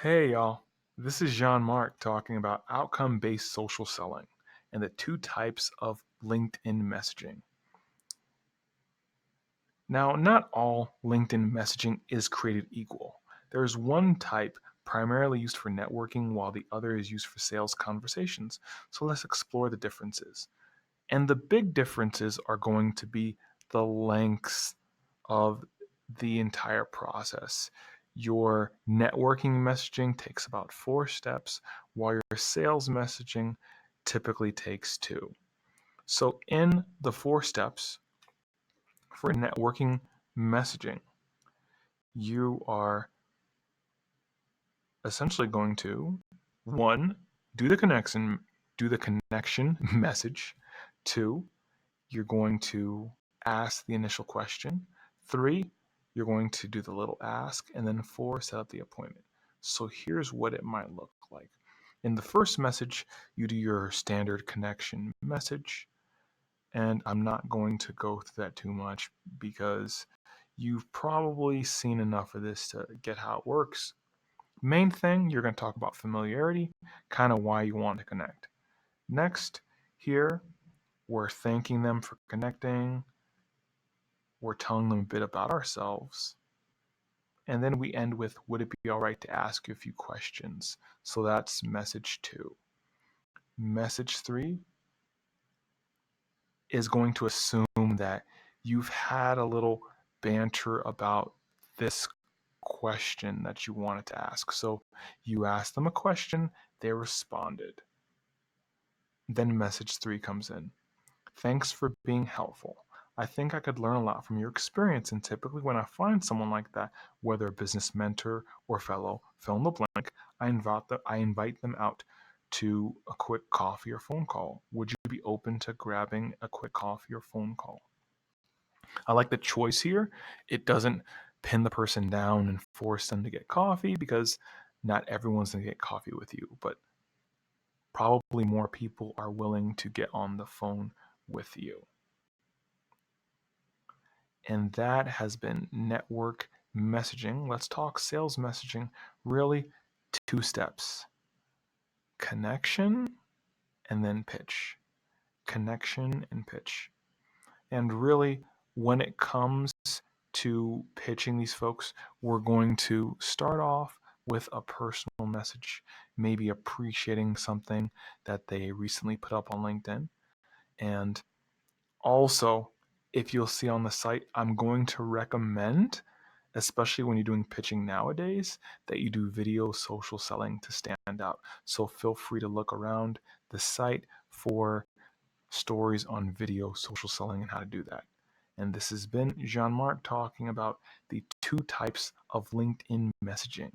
Hey y'all, this is Jean-Marc talking about outcome-based social selling and the two types of LinkedIn messaging. Now, not all LinkedIn messaging is created equal. There's one type primarily used for networking while the other is used for sales conversations. So let's explore the differences. And the big differences are going to be the lengths of the entire process. Your networking messaging takes about 4 steps, while your sales messaging typically takes 2. So, in the 4 steps for networking messaging, you are essentially going to 1, do the connection message. 2, you're going to ask the initial question. 3, you're going to do the little ask. And then 4, set up the appointment. So here's what it might look like. In the first message, you do your standard connection message. And I'm not going to go through that too much because you've probably seen enough of this to get how it works. Main thing, you're going to talk about familiarity, kind of why you want to connect. Next, here, we're thanking them for connecting. We're telling them a bit about ourselves. And then we end with, would it be all right to ask you a few questions? So that's message 2. Message 3 is going to assume that you've had a little banter about this question that you wanted to ask. So you asked them a question, they responded. Then message 3 comes in. Thanks for being helpful. I think I could learn a lot from your experience, and typically when I find someone like that, whether a business mentor or fellow, fill in the blank, I invite them out to a quick coffee or phone call. Would you be open to grabbing a quick coffee or phone call? I like the choice here. It doesn't pin the person down and force them to get coffee because not everyone's going to get coffee with you, but probably more people are willing to get on the phone with you. And that has been network messaging. Let's talk sales messaging. Really, 2 steps: connection and then pitch. Connection and pitch. And really, when it comes to pitching these folks, we're going to start off with a personal message, maybe appreciating something that they recently put up on LinkedIn. And also, if you'll see on the site, I'm going to recommend, especially when you're doing pitching nowadays, that you do video social selling to stand out. So feel free to look around the site for stories on video social selling and how to do that. And this has been Jean-Marc talking about the 2 types of LinkedIn messaging.